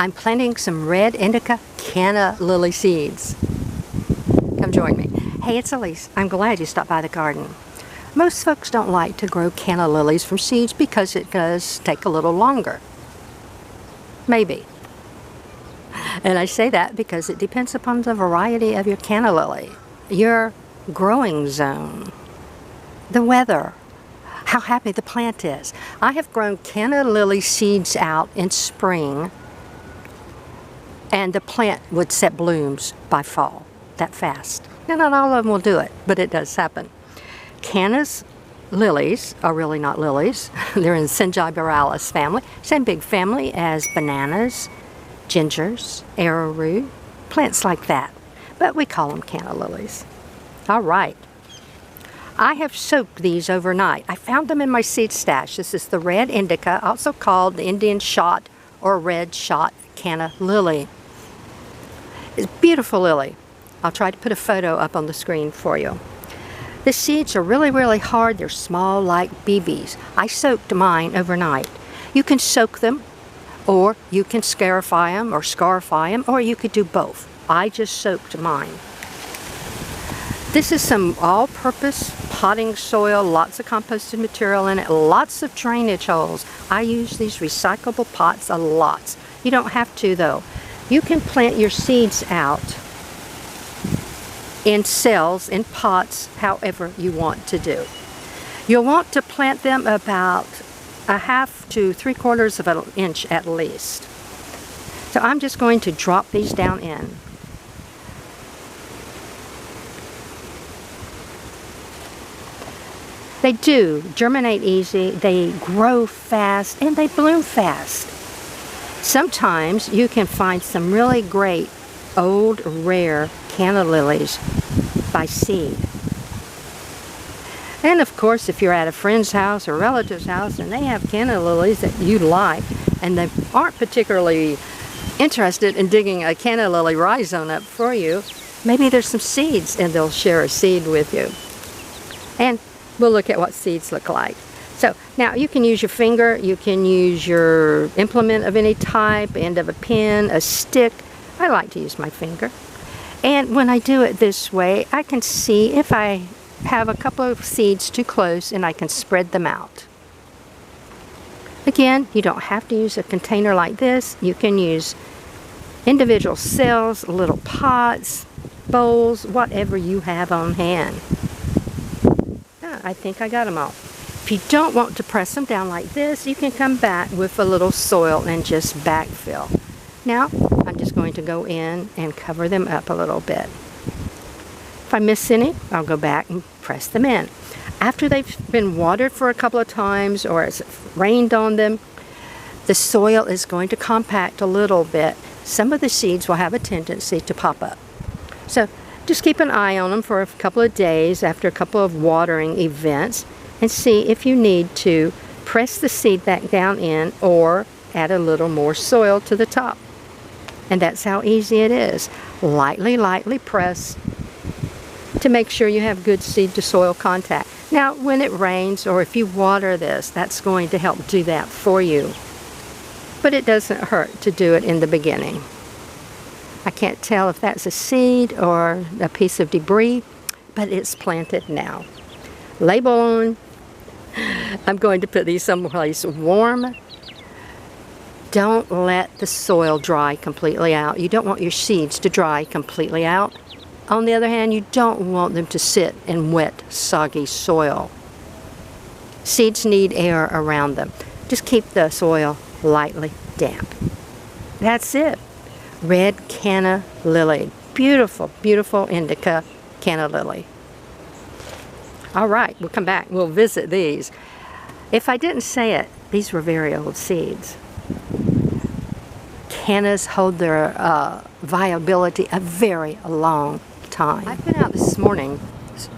I'm planting some red indica canna lily seeds. Come join me. Hey, it's Elise. I'm glad you stopped by the garden. Most folks don't like to grow canna lilies from seeds because it does take a little longer. Maybe. And I say that because it depends upon the variety of your canna lily, your growing zone, the weather, how happy the plant is. I have grown canna lily seeds out in spring, and the plant would set blooms by fall, that fast. Now, not all of them will do it, but it does happen. Canna's lilies are really not lilies. They're in Singiboralis family, same big family as bananas, gingers, arrowroot, plants like that. But we call them canna lilies. All right. I have soaked these overnight. I found them in my seed stash. This is the red indica, also called the Indian shot or red shot canna lily. It's a beautiful lily. I'll try to put a photo up on the screen for you. The seeds are really, really hard. They're small like BBs. I soaked mine overnight. You can soak them, or you can scarify them or scarify them, or you could do both. I just soaked mine. This is some all-purpose potting soil, lots of composted material in it, lots of drainage holes. I use these recyclable pots a lot. You don't have to though. You can plant your seeds out in cells, in pots, however you want to do. You'll want to plant them about 1/2 to 3/4 of an inch at least. So I'm just going to drop these down in. They do germinate easy, they grow fast, and they bloom fast. Sometimes you can find some really great old rare canna lilies by seed. And of course, if you're at a friend's house or relative's house and they have canna lilies that you like and they aren't particularly interested in digging a canna lily rhizome up for you, maybe there's some seeds and they'll share a seed with you. And we'll look at what seeds look like. So now you can use your finger, you can use your implement of any type, end of a pen, a stick. I like to use my finger. And when I do it this way, I can see if I have a couple of seeds too close and I can spread them out. Again, you don't have to use a container like this. You can use individual cells, little pots, bowls, whatever you have on hand. I think I got them all. If you don't want to press them down like this, you can come back with a little soil and just backfill. Now, I'm just going to go in and cover them up a little bit. If I miss any, I'll go back and press them in. After they've been watered for a couple of times or it's rained on them, the soil is going to compact a little bit. Some of the seeds will have a tendency to pop up. So just keep an eye on them for a couple of days after a couple of watering events and see if you need to press the seed back down in or add a little more soil to the top. And that's how easy it is. Lightly, lightly press to make sure you have good seed to soil contact. Now, when it rains or if you water this, that's going to help do that for you. But it doesn't hurt to do it in the beginning. I can't tell if that's a seed or a piece of debris, but it's planted now. Label on. I'm going to put these someplace warm. Don't let the soil dry completely out. You don't want your seeds to dry completely out. On the other hand, you don't want them to sit in wet, soggy soil. Seeds need air around them. Just keep the soil lightly damp. That's it. Red canna lily. Beautiful, beautiful indica canna lily. All right, we'll come back. We'll visit these. If I didn't say it, these were very old seeds. Cannas hold their viability a very long time. I've been out this morning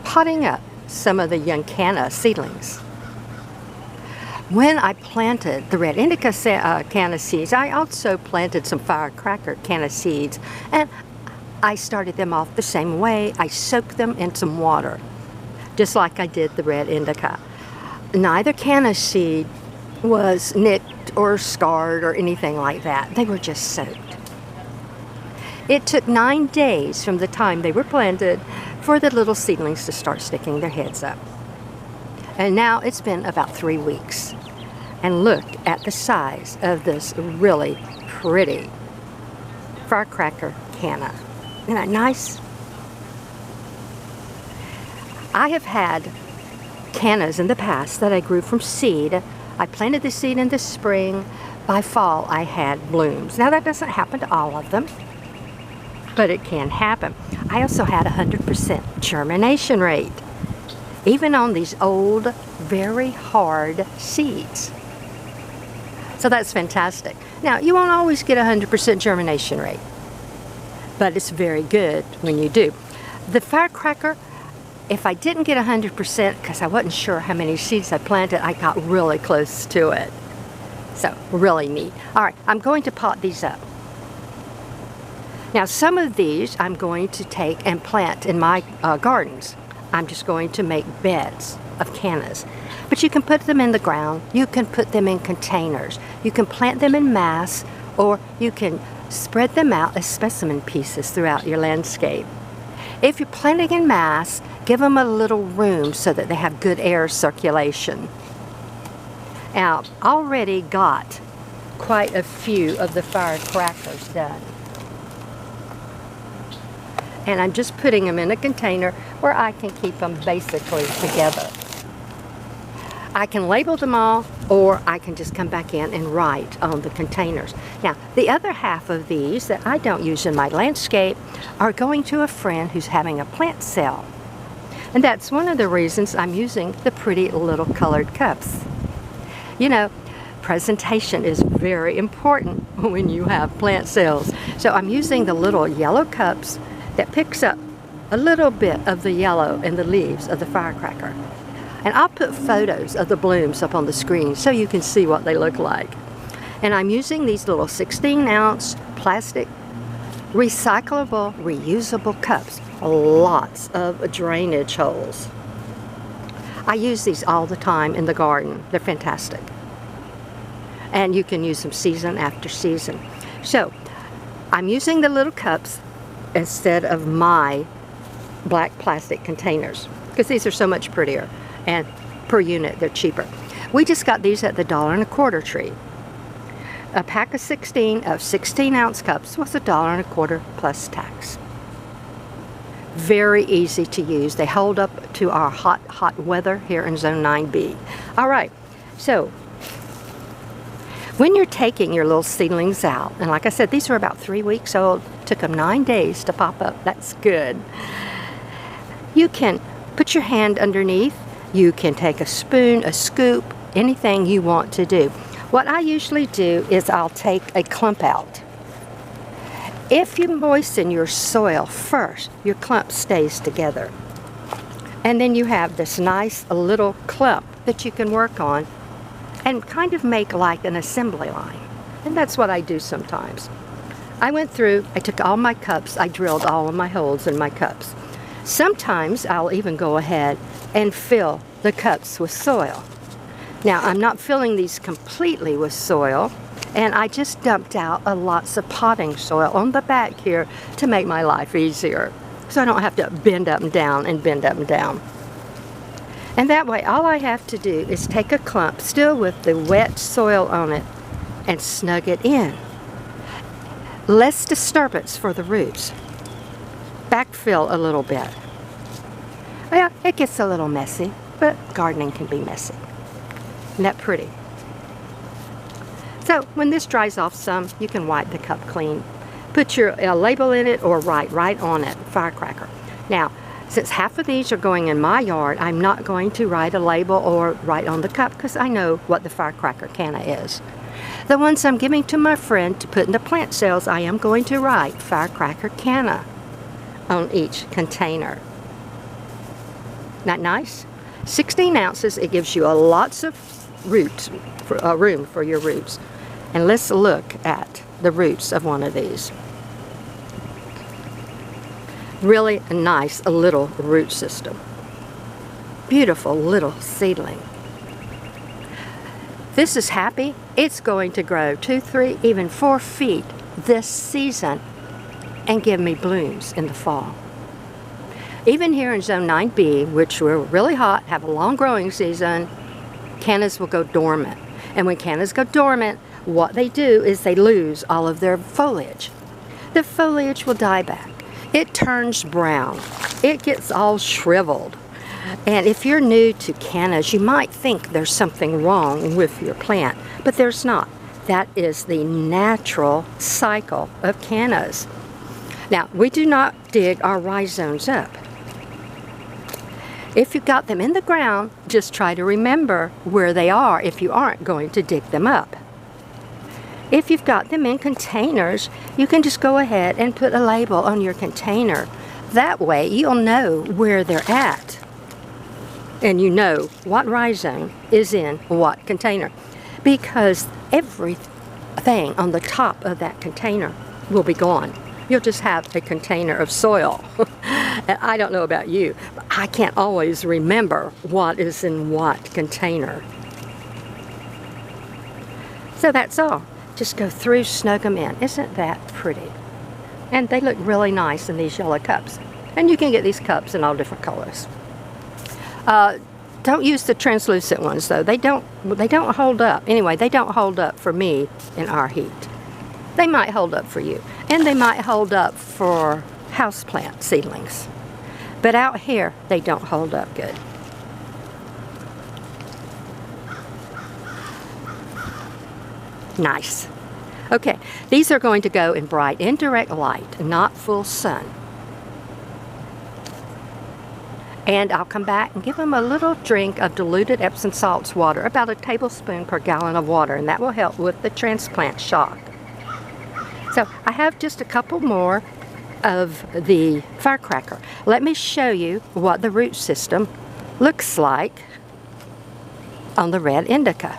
potting up some of the young canna seedlings. When I planted the red indica canna seeds, I also planted some firecracker canna seeds, and I started them off the same way. I soaked them in some water, just like I did the red indica. Neither canna seed was nicked or scarred or anything like that. They were just soaked. It took 9 days from the time they were planted for the little seedlings to start sticking their heads up. And now it's been about 3 weeks. And look at the size of this really pretty firecracker canna. Isn't that nice? I have had cannas in the past that I grew from seed. I planted the seed in the spring. By fall, I had blooms. Now that doesn't happen to all of them, but it can happen. I also had 100% germination rate, even on these old, very hard seeds. So that's fantastic. Now, you won't always get 100% germination rate, but it's very good when you do. The firecracker, if I didn't get 100% because I wasn't sure how many seeds I planted, I got really close to it. So, really neat. All right, I'm going to pot these up. Now, some of these I'm going to take and plant in my gardens. I'm just going to make beds of cannas. But you can put them in the ground. You can put them in containers. You can plant them in mass, or you can spread them out as specimen pieces throughout your landscape. If you're planting in mass, give them a little room so that they have good air circulation. Now, I've already got quite a few of the firecrackers done. And I'm just putting them in a container where I can keep them basically together. I can label them all, or I can just come back in and write on the containers. Now, the other half of these that I don't use in my landscape are going to a friend who's having a plant sale. And that's one of the reasons I'm using the pretty little colored cups. You know, presentation is very important when you have plant sales. So I'm using the little yellow cups that picks up a little bit of the yellow in the leaves of the firecracker. And I'll put photos of the blooms up on the screen so you can see what they look like. And I'm using these little 16-ounce plastic recyclable, reusable cups. Lots of drainage holes. I use these all the time in the garden. They're fantastic. And you can use them season after season. So I'm using the little cups instead of my black plastic containers because these are so much prettier, and per unit they're cheaper. We just got these at the $1.25 tree. A pack of 16-ounce cups was $1.25 plus tax. Very easy to use. They hold up to our hot weather here in Zone 9B. All right, so when you're taking your little seedlings out, and like I said, these are about 3 weeks old, took them 9 days to pop up, that's good. You can put your hand underneath, you can take a spoon, a scoop, anything you want to do. What I usually do is I'll take a clump out. If you moisten your soil first, your clump stays together. And then you have this nice little clump that you can work on and kind of make like an assembly line. And that's what I do sometimes. I went through, I took all my cups, I drilled all of my holes in my cups. Sometimes I'll even go ahead and fill the cups with soil. Now, I'm not filling these completely with soil, and I just dumped out lots of potting soil on the back here to make my life easier, so I don't have to bend up and down and bend up and down. And that way, all I have to do is take a clump, still with the wet soil on it, and snug it in. Less disturbance for the roots. Backfill a little bit. Well, it gets a little messy, but gardening can be messy. Isn't that pretty? So when this dries off some, you can wipe the cup clean. Put your label in it or write right on it, firecracker. Now, since half of these are going in my yard, I'm not going to write a label or write on the cup because I know what the firecracker canna is. The ones I'm giving to my friend to put in the plant sales, I am going to write firecracker canna on each container. Isn't that nice? 16 ounces, it gives you lots of roots, room for your roots. And let's look at the roots of one of these. Really a nice little root system. Beautiful little seedling. this is happy, it's going to grow 2, 3, even 4 feet this season and give me blooms in the fall. Even here in Zone 9B, which we're really hot, have a long growing season, cannas will go dormant. And when cannas go dormant, what they do is they lose all of their foliage. The foliage will die back. It turns brown. It gets all shriveled. And if you're new to cannas, you might think there's something wrong with your plant, but there's not. That is the natural cycle of cannas. Now, we do not dig our rhizomes up. If you've got them in the ground, just try to remember where they are if you aren't going to dig them up. If you've got them in containers, you can just go ahead and put a label on your container. That way you'll know where they're at. And you know what rhizome is in what container. Because everything on the top of that container will be gone. You'll just have a container of soil. And I don't know about you, but I can't always remember what is in what container. So that's all. Just go through, snug them in. Isn't that pretty? And they look really nice in these yellow cups. And you can get these cups in all different colors. Don't use the translucent ones though. They don't hold up. Anyway, they don't hold up for me in our heat. They might hold up for you. And they might hold up for houseplant seedlings. But out here, they don't hold up good. Nice. Okay, these are going to go in bright indirect light, not full sun. And I'll come back and give them a little drink of diluted Epsom salts water, about a tablespoon per gallon of water, and that will help with the transplant shock. So I have just a couple more of the firecracker. Let me show you what the root system looks like on the red indica.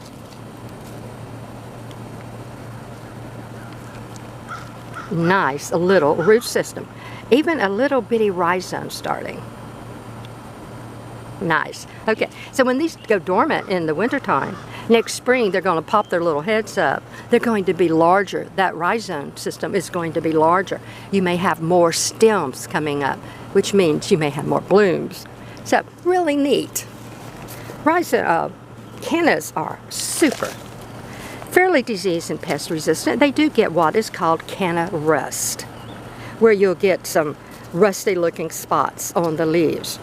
Nice little root system. Even a little bitty rhizome starting. Nice. Okay, so when these go dormant in the wintertime, next spring they're going to pop their little heads up. They're going to be larger. That rhizome system is going to be larger. You may have more stems coming up, which means you may have more blooms. So, really neat. Cannas are super. Fairly disease and pest resistant. They do get what is called canna rust, where you'll get some rusty looking spots on the leaves.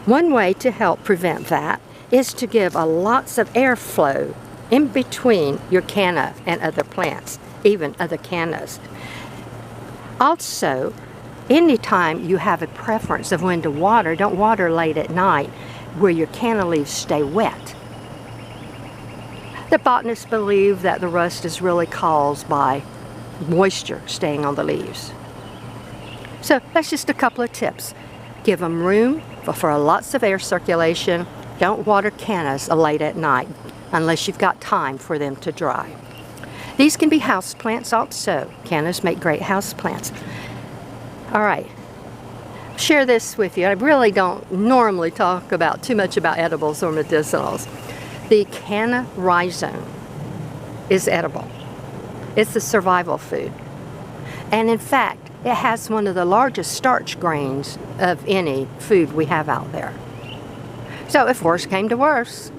One way to help prevent that is to give lots of airflow in between your canna and other plants, even other cannas. Also, anytime you have a preference of when to water, don't water late at night where your canna leaves stay wet. The botanists believe that the rust is really caused by moisture staying on the leaves. So that's just a couple of tips. Give them room for lots of air circulation. Don't water cannas late at night unless you've got time for them to dry. These can be house plants also. Cannas make great house plants. All right, share this with you. I really don't normally talk about too much about edibles or medicinals. The canna rhizome is edible. It's a survival food. And in fact, it has one of the largest starch grains of any food we have out there. So if worse came to worse,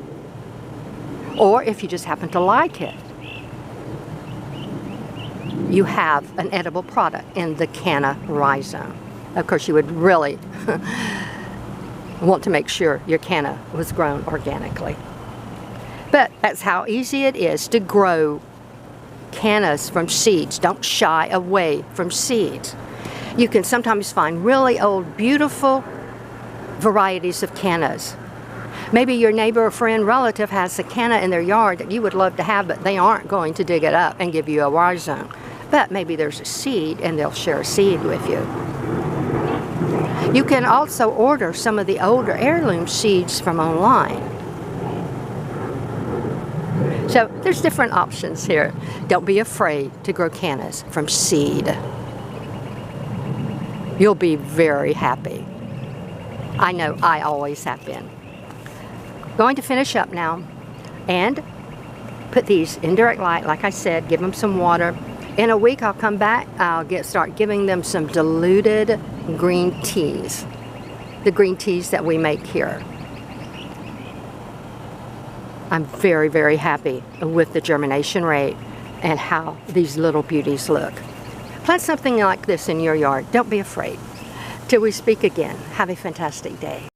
or if you just happen to like it, you have an edible product in the canna rhizome. Of course, you would really want to make sure your canna was grown organically. But that's how easy it is to grow cannas from seeds. Don't shy away from seeds. You can sometimes find really old, beautiful varieties of cannas. Maybe your neighbor or friend, relative has a canna in their yard that you would love to have, but they aren't going to dig it up and give you a rhizome. But maybe there's a seed and they'll share a seed with you. You can also order some of the older heirloom seeds from online. So there's different options here. Don't be afraid to grow cannas from seed. You'll be very happy. I know I always have been. Going to finish up now and put these in direct light, like I said, give them some water. In a week I'll come back, I'll start giving them some diluted green teas. The green teas that we make here. I'm very, very happy with the germination rate and how these little beauties look. Plant something like this in your yard. Don't be afraid. Till we speak again, have a fantastic day.